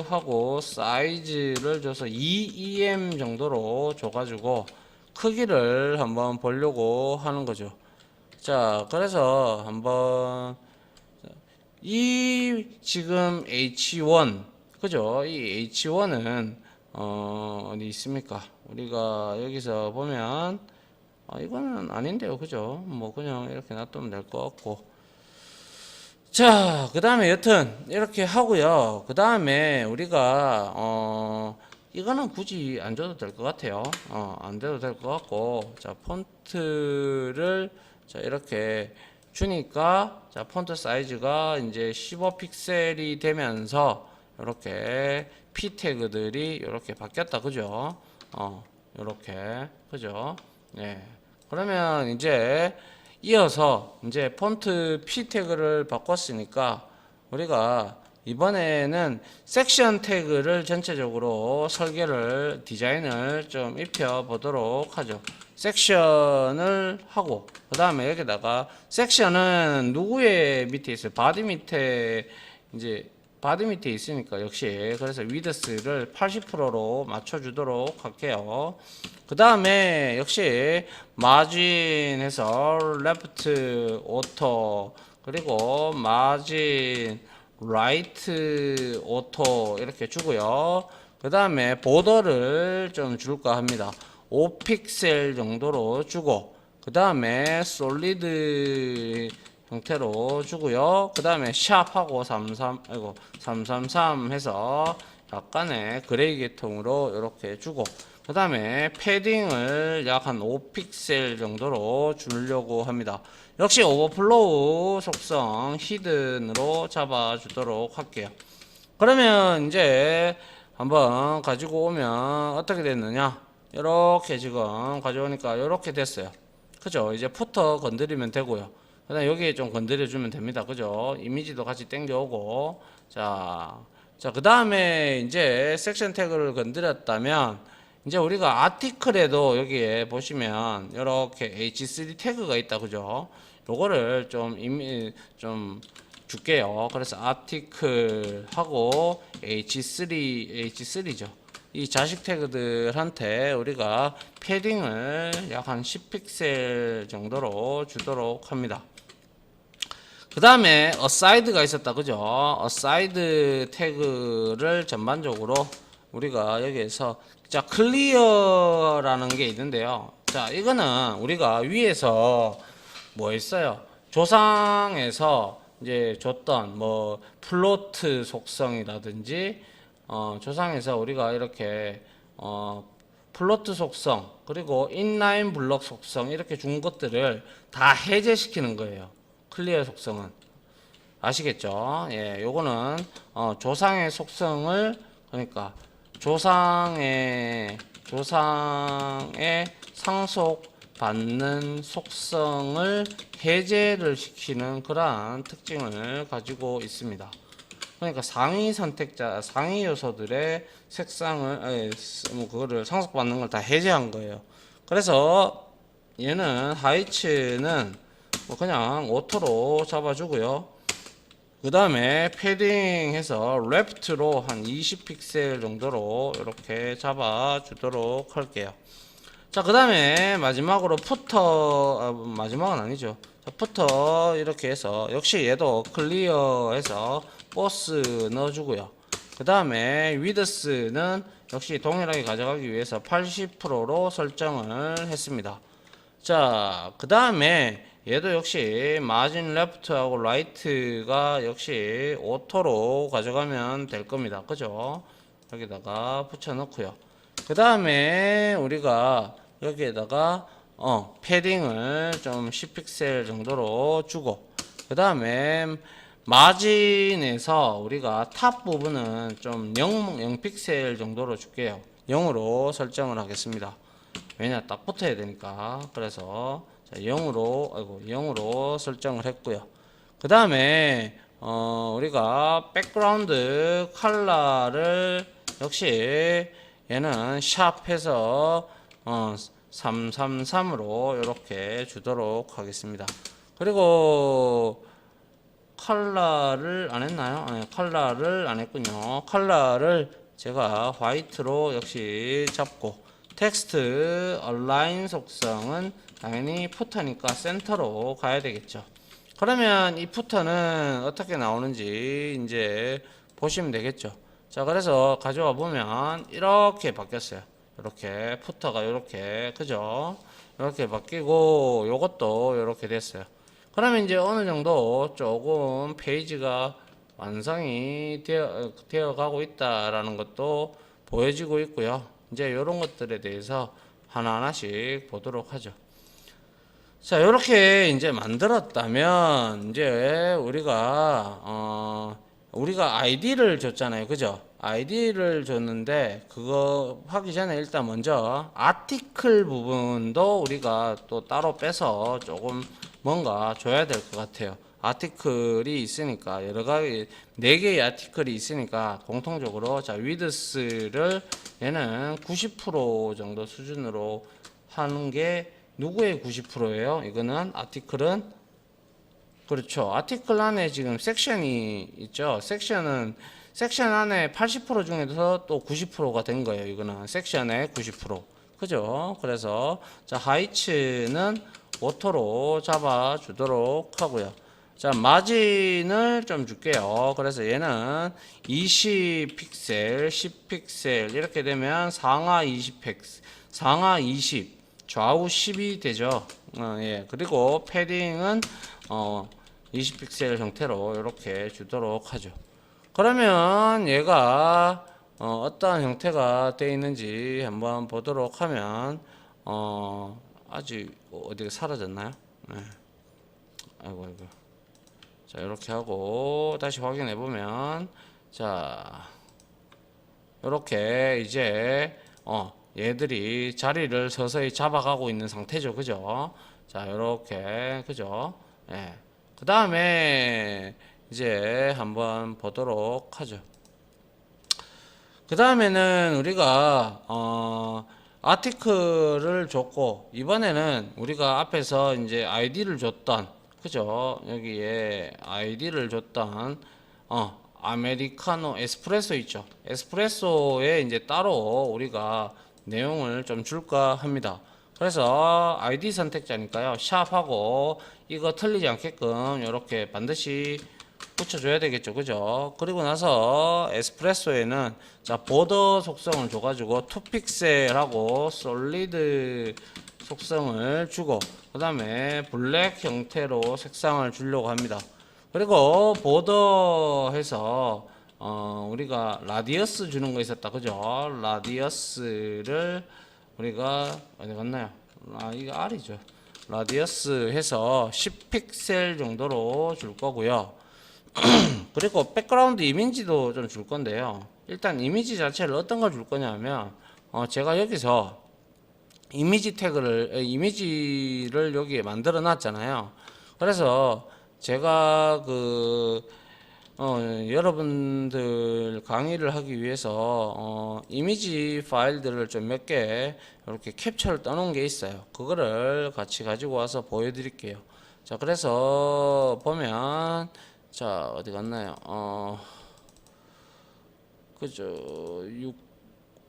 [SPEAKER 1] 하고 사이즈를 줘서 2em 정도로 줘가지고 크기를 한번 보려고 하는 거죠. 자, 그래서 한번 이 지금 H1 그죠? 이 H1은 어디 있습니까? 우리가 여기서 보면 이거는 아닌데요, 그죠? 뭐 그냥 이렇게 놔두면 될 것 같고. 자, 그 다음에 여튼 이렇게 하고요. 그 다음에 우리가 이거는 굳이 안 줘도 될 것 같아요. 안 줘도 될 것 같고, 자, 폰트를 자 이렇게 주니까 자 폰트 사이즈가 이제 15픽셀이 되면서 이렇게 p 태그들이 이렇게 바뀌었다, 그죠? 이렇게 그죠? 네. 그러면 이제 이어서 이제 폰트 p 태그를 바꿨으니까 우리가 이번에는 섹션 태그를 전체적으로 설계를 디자인을 좀 입혀 보도록 하죠. 섹션을 하고 그 다음에 여기다가 섹션은 누구의 밑에 있어요? 바디 밑에 이제 바디 밑에 있으니까 역시 그래서 위드스를 80%로 맞춰주도록 할게요. 그 다음에 역시 마진에서 레프트 오토 그리고 마진 라이트 오토 이렇게 주고요. 그 다음에 보더를 좀 줄까 합니다. 5픽셀 정도로 주고 그 다음에 솔리드 형태로 주고요. 그 다음에 샵하고 333 해서 약간의 그레이 계통으로 이렇게 주고 그 다음에 패딩을 약 한 5픽셀 정도로 주려고 합니다. 역시 오버플로우 속성 히든으로 잡아주도록 할게요. 그러면 이제 한번 가지고 오면 어떻게 됐느냐, 이렇게 지금 가져오니까 이렇게 됐어요. 그죠? 이제 푸터 건드리면 되고요. 그 다음에 여기에 좀 건드려 주면 됩니다. 그죠? 이미지도 같이 당겨오고 자, 그 다음에 이제 섹션 태그를 건드렸다면 이제 우리가 아티클에도 여기에 보시면 이렇게 H3 태그가 있다, 그죠? 요거를 좀 줄게요. 그래서 아티클 하고 H3죠. 이 자식 태그들한테 우리가 패딩을 약 한 10픽셀 정도로 주도록 합니다. 그 다음에 aside가 있었다, 그죠? aside 태그를 전반적으로 우리가 여기에서 자 클리어라는 게 있는데요. 자, 이거는 우리가 위에서 뭐 있어요? 조상에서 이제 줬던 뭐 플로트 속성이라든지 조상에서 우리가 이렇게 플로트 속성 그리고 인라인 블록 속성 이렇게 준 것들을 다 해제시키는 거예요. 클리어 속성은 아시겠죠? 예, 요거는 조상의 속성을 그러니까 조상의 상속받는 속성을 해제를 시키는 그러한 특징을 가지고 있습니다. 그러니까 상위 선택자, 상위 요소들의 색상을, 그거를 상속받는 걸 다 해제한 거예요. 그래서 얘는 하이츠는 뭐 그냥 오토로 잡아주고요. 그 다음에 패딩해서 레프트로 한 20픽셀 정도로 이렇게 잡아주도록 할게요. 자, 그 다음에 마지막으로 마지막은 아니죠. 자, 부터 이렇게 해서 역시 얘도 클리어해서 보스 넣어주고요. 그 다음에 위드스는 역시 동일하게 가져가기 위해서 80%로 설정을 했습니다. 자, 그 다음에 얘도 역시 마진 레프트하고 라이트가 역시 오토로 가져가면 될 겁니다. 그죠? 여기다가 붙여 넣고요. 그 다음에 우리가 여기에다가 패딩을 좀 10픽셀 정도로 주고, 그 다음에 마진에서 우리가 탑 부분은 좀 0픽셀 정도로 줄게요. 0으로 설정을 하겠습니다. 왜냐, 딱 붙어야 되니까. 그래서 자, 0으로 설정을 했고요. 그 다음에 우리가 백그라운드 컬러를 역시 얘는 샵해서 333으로 이렇게 주도록 하겠습니다. 그리고 컬러를 안 했나요? 네, 컬러를 안 했군요. 컬러를 제가 화이트로 역시 잡고, 텍스트 얼라인 속성은 당연히 푸터니까 센터로 가야 되겠죠. 그러면 이 푸터는 어떻게 나오는지 이제 보시면 되겠죠. 자, 그래서 가져와 보면 이렇게 바뀌었어요. 이렇게 푸터가 이렇게, 그죠? 이렇게 바뀌고 요것도 이렇게 됐어요. 그러면 이제 어느 정도 조금 페이지가 완성이 되어 가고 있다라는 것도 보여지고 있고요. 이제 이런 것들에 대해서 하나하나씩 보도록 하죠. 자, 이렇게 이제 만들었다면 이제 우리가 아이디를 줬잖아요. 그죠? 아이디를 줬는데 그거 하기 전에 일단 먼저 아티클 부분도 우리가 또 따로 빼서 조금 뭔가 줘야 될 것 같아요. 아티클이 있으니까 여러 가지 4개의 아티클이 있으니까 공통적으로 자, 위드스를 얘는 90% 정도 수준으로 하는 게 누구의 90%예요? 이거는 아티클은, 그렇죠. 아티클 안에 지금 섹션이 있죠. 섹션 안에 80% 중에서 또 90%가 된 거예요. 이거는 섹션의 90%. 그죠? 그래서 자, 하이츠는 오토로 잡아 주도록 하고요. 자, 마진을 좀 줄게요. 그래서 얘는 20픽셀, 10픽셀 이렇게 되면 상하 20픽셀, 상하 20, 좌우 10이 되죠. 예. 그리고 패딩은 20픽셀 형태로 이렇게 주도록 하죠. 그러면 얘가 어떠한 형태가 되어 있는지 한번 보도록 하면 아직 어디가 사라졌나요? 네. 아이고. 자, 이렇게 하고 다시 확인해 보면 자, 이렇게 이제 얘들이 자리를 서서히 잡아가고 있는 상태죠. 그죠? 자, 이렇게, 그죠? 예. 그 다음에 이제 한번 보도록 하죠. 그 다음에는 우리가 아티클을 줬고, 이번에는 우리가 앞에서 이제 아이디를 줬던, 그죠? 여기에 아이디를 줬던 아메리카노 에스프레소 있죠. 에스프레소에 이제 따로 우리가 내용을 좀 줄까 합니다. 그래서 아이디 선택자니까요. 샵하고 이거 틀리지 않게끔 이렇게 반드시 붙여줘야 되겠죠. 그죠? 그리고 나서 에스프레소에는 자, 보더 속성을 줘가지고 2픽셀하고 솔리드 속성을 주고, 그 다음에 블랙 형태로 색상을 주려고 합니다. 그리고 보더 해서 우리가 라디어스 주는 거 있었다. 그죠? 라디어스를 우리가 어디 갔나요? 이거 R이죠. 라디어스 해서 10픽셀 정도로 줄 거고요. 그리고 백그라운드 이미지도 좀 줄 건데요. 일단 이미지 자체를 어떤 걸 줄 거냐면 제가 여기서 이미지를 여기에 만들어 놨잖아요. 그래서 제가 여러분들 강의를 하기 위해서 이미지 파일들을 좀 몇 개 이렇게 캡처를 떠놓은 게 있어요. 그거를 같이 가지고 와서 보여드릴게요. 자, 그래서 보면 자, 어디 갔나요? 그죠?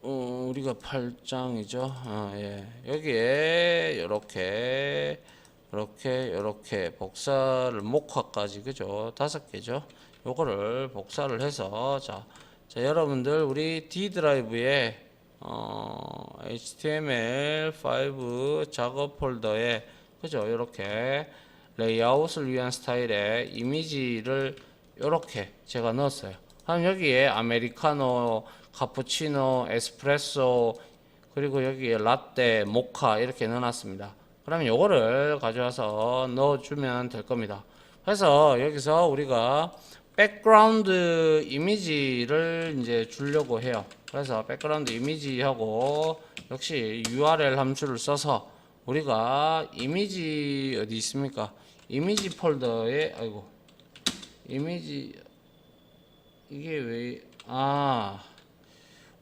[SPEAKER 1] 우리가 8장이죠. 예. 여기에 이렇게 이렇게 복사를 목화까지 그죠? 5개죠. 요거를 복사를 해서 자 여러분들 우리 D 드라이브에 HTML5 작업 폴더에 그죠? 이렇게 레이아웃을 위한 스타일의 이미지를 이렇게 제가 넣었어요. 그럼 여기에 아메리카노, 카푸치노, 에스프레소 그리고 여기에 라떼, 모카 이렇게 넣어놨습니다. 그러면 요거를 가져와서 넣어주면 될 겁니다. 그래서 여기서 우리가 백그라운드 이미지를 이제 주려고 해요. 그래서 백그라운드 이미지하고 역시 URL 함수를 써서 우리가 이미지 어디 있습니까? 이미지 폴더에 이미지 이게 왜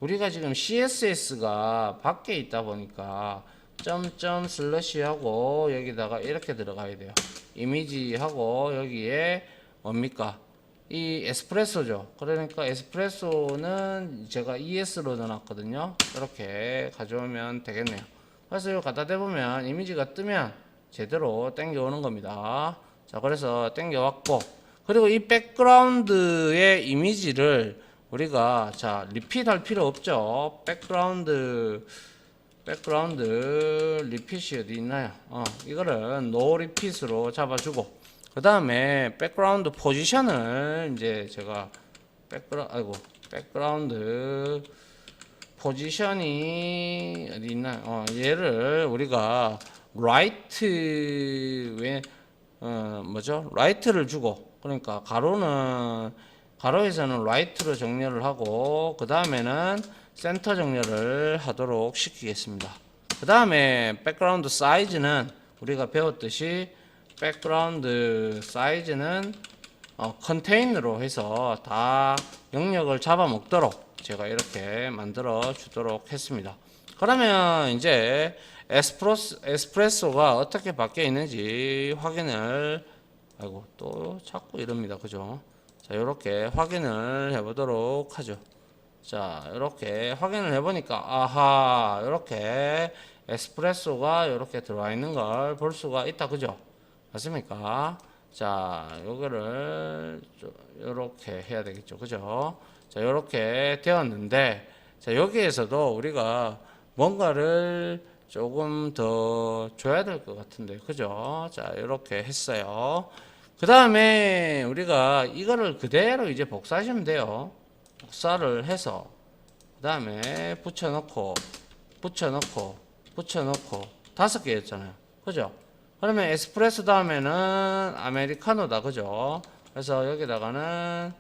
[SPEAKER 1] 우리가 지금 CSS가 밖에 있다 보니까 점점 슬러시하고 여기다가 이렇게 들어가야 돼요. 이미지하고 여기에 뭡니까? 이 에스프레소죠. 그러니까 에스프레소는 제가 ES로 넣어놨거든요. 이렇게 가져오면 되겠네요. 그래서 이거 갖다 대보면 이미지가 뜨면 제대로 땡겨오는 겁니다. 자, 그래서 땡겨왔고, 그리고 이 백그라운드의 이미지를 우리가 자 리핏 할 필요 없죠. 백그라운드 리핏이 어디 있나요? 이거를 노 리핏으로 잡아주고, 그 다음에 백그라운드 포지션을 이제 제가 백그라운드 포지션이 어디 있나요? 얘를 우리가 라이트를 주고, 그러니까 가로에서는 라이트로 정렬을 하고, 그 다음에는 센터 정렬을 하도록 시키겠습니다. 그 다음에 백그라운드 사이즈는 우리가 배웠듯이 백그라운드 사이즈는 컨테이너로 해서 다 영역을 잡아먹도록 제가 이렇게 만들어 주도록 했습니다. 그러면 이제 에스프레소가 어떻게 바뀌어 있는지 확인을 또 자꾸 이럽니다. 그죠? 자, 이렇게 확인을 해보도록 하죠. 자, 이렇게 확인을 해보니까 이렇게 에스프레소가 이렇게 들어와 있는 걸 볼 수가 있다. 그죠? 맞습니까? 자, 요거를 이렇게 해야 되겠죠. 그죠? 자, 이렇게 되었는데, 자, 여기에서도 우리가 뭔가를 조금 더 줘야 될 것 같은데, 그죠? 자, 이렇게 했어요. 그 다음에 우리가 이거를 그대로 이제 복사하시면 돼요. 복사를 해서 그 다음에 붙여놓고 5개였잖아요. 그죠? 그러면 에스프레소 다음에는 아메리카노다. 그죠? 그래서 여기다가는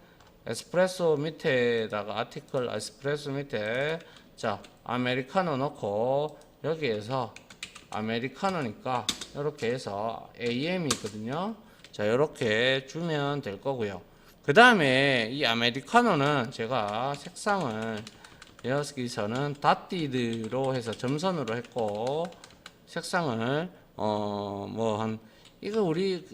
[SPEAKER 1] 에스프레소 밑에다가 아티클 에스프레소 밑에 자 아메리카노 넣고, 여기에서 아메리카노니까 이렇게 해서 AM이 있거든요. 자, 이렇게 주면 될 거고요. 그 다음에 이 아메리카노는 제가 색상을 여기서는 닷디드로 해서 점선으로 했고, 색상을 이거 우리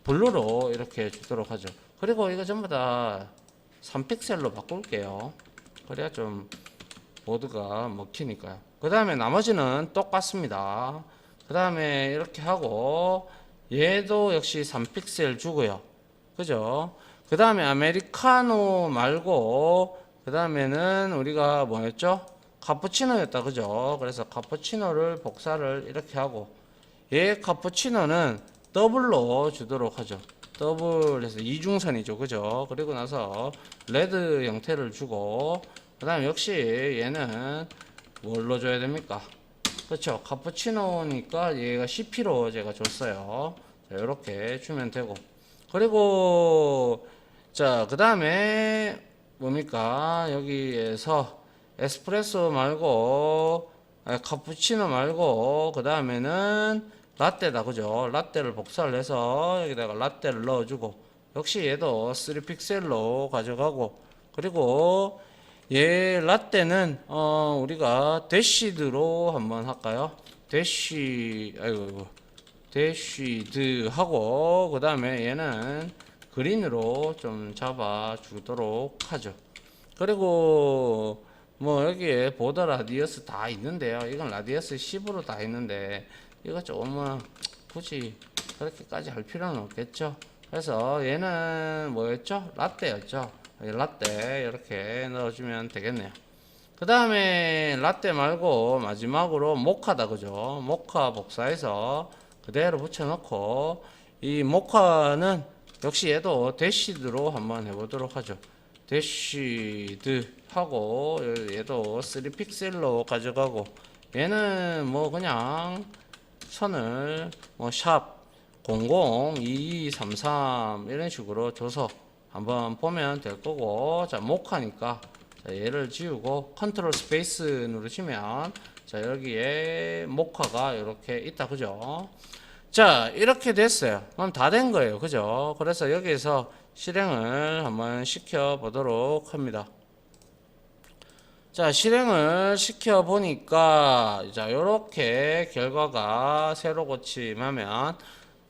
[SPEAKER 1] 블루로 이렇게 주도록 하죠. 그리고 이거 전부 다 3픽셀로 바꿀게요. 그래야 좀 모드가 먹히니까요. 그 다음에 나머지는 똑같습니다. 그 다음에 이렇게 하고, 얘도 역시 3픽셀 주고요. 그죠? 그 다음에 아메리카노 말고, 그 다음에는 우리가 뭐였죠? 카푸치노였다. 그죠? 그래서 카푸치노를 복사를 이렇게 하고, 얘 카푸치노는 더블로 주도록 하죠. 더블해서 이중선이죠. 그죠? 그리고 나서 레드 형태를 주고, 그 다음에 역시 얘는 뭘로 줘야 됩니까? 그렇죠. 카푸치노니까 얘가 CP로 제가 줬어요. 자, 이렇게 주면 되고, 그리고 자, 그 다음에 뭡니까? 여기에서 에스프레소 말고 카푸치노 말고 그 다음에는 라떼다. 그죠? 라떼를 복사를 해서 여기다가 라떼를 넣어주고, 역시 얘도 3픽셀로 가져가고, 그리고 얘 라떼는 우리가 대시드로 한번 할까요? 대시드 하고, 그 다음에 얘는 그린으로 좀 잡아 주도록 하죠. 그리고 뭐 여기에 보더 라디어스 다 있는데요. 이건 라디어스 10으로 다 있는데, 이거 조금은 굳이 그렇게까지 할 필요는 없겠죠. 그래서 얘는 뭐였죠? 라떼였죠. 라떼 이렇게 넣어주면 되겠네요. 그 다음에 라떼 말고 마지막으로 모카다, 그죠? 모카 복사해서 그대로 붙여놓고, 이 모카는 역시 얘도 대시드로 한번 해보도록 하죠. 대시드 하고, 얘도 3픽셀로 가져가고, 얘는 뭐 그냥 선을 뭐 샵 002233 이런 식으로 줘서 한번 보면 될 거고, 자 모카니까 자, 얘를 지우고 컨트롤 스페이스 누르시면 자 여기에 모카가 이렇게 있다, 그죠? 자 이렇게 됐어요. 그럼 다 된 거예요, 그죠? 그래서 여기에서 실행을 한번 시켜 보도록 합니다. 자 실행을 시켜 보니까 자 요렇게 결과가 새로 고침하면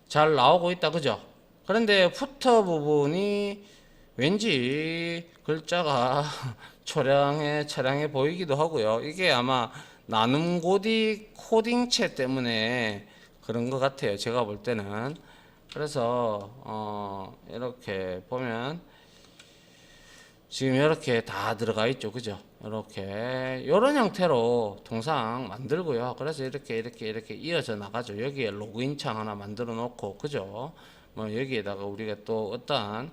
[SPEAKER 1] 잘 나오고 있다, 그죠? 그런데 후터 부분이 왠지 글자가 차량해 보이기도 하고요. 이게 아마 나눔 코딩체 때문에 그런 것 같아요, 제가 볼 때는. 그래서 이렇게 보면 지금 이렇게 다 들어가 있죠, 그죠? 이렇게 이런 형태로 동상 만들고요. 그래서 이렇게 이어져 나가죠. 여기에 로그인 창 하나 만들어 놓고, 그죠? 뭐 여기에다가 우리가 또 어떠한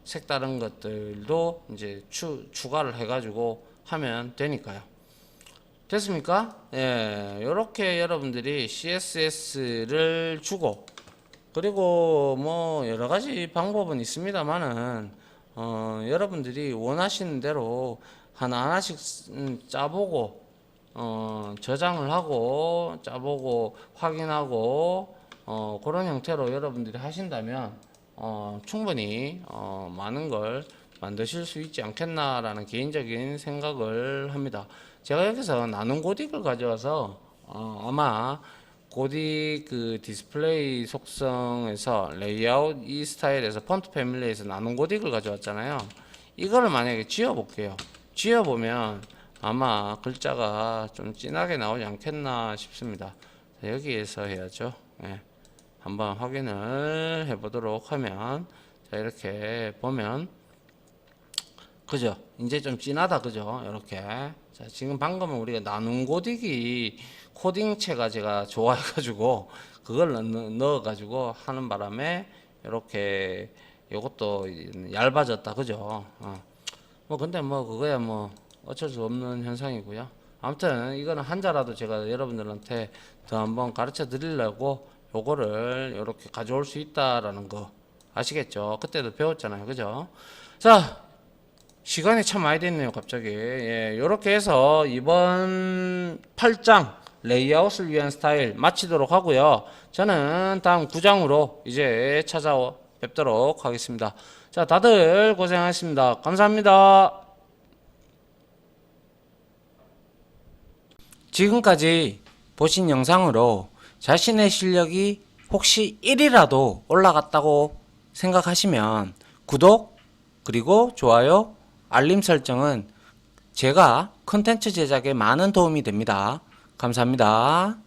[SPEAKER 1] 색다른 것들도 이제 추가를 해가지고 하면 되니까요. 됐습니까? 예, 이렇게 여러분들이 CSS를 주고, 그리고 뭐 여러 가지 방법은 있습니다만은 여러분들이 원하시는 대로 하나하나씩 짜보고 저장을 하고 짜보고 확인하고 그런 형태로 여러분들이 하신다면 충분히 많은 걸 만드실 수 있지 않겠나라는 개인적인 생각을 합니다. 제가 여기서 나눔 고딕을 가져와서 아마 고딕 그 디스플레이 속성에서 레이아웃 이 스타일에서 폰트 패밀리에서 나눔 고딕을 가져왔잖아요. 이거를 만약에 지워 볼게요. 지워 보면 아마 글자가 좀 진하게 나오지 않겠나 싶습니다. 자, 여기에서 해야죠. 네. 한번 확인을 해 보도록 하면 자 이렇게 보면 그죠? 이제 좀 진하다, 그죠? 이렇게. 자, 지금 방금은 우리가 나눔 고딕이 코딩체가 제가 좋아해가지고 그걸 넣어가지고 하는 바람에 이렇게 이것도 얇아졌다, 그죠? 뭐 근데 뭐 그거야 뭐 어쩔 수 없는 현상이고요. 아무튼 이거는 한자라도 제가 여러분들한테 더 한번 가르쳐 드리려고 요거를 이렇게 가져올 수 있다라는 거 아시겠죠? 그때도 배웠잖아요, 그죠? 자. 시간이 참 많이 됐네요, 갑자기. 예, 요렇게 해서 이번 8장 레이아웃을 위한 스타일 마치도록 하고요. 저는 다음 9장으로 이제 찾아뵙도록 하겠습니다. 자, 다들 고생하셨습니다. 감사합니다. 지금까지 보신 영상으로 자신의 실력이 혹시 1이라도 올라갔다고 생각하시면 구독, 그리고 좋아요, 알림 설정은 제가 컨텐츠 제작에 많은 도움이 됩니다. 감사합니다.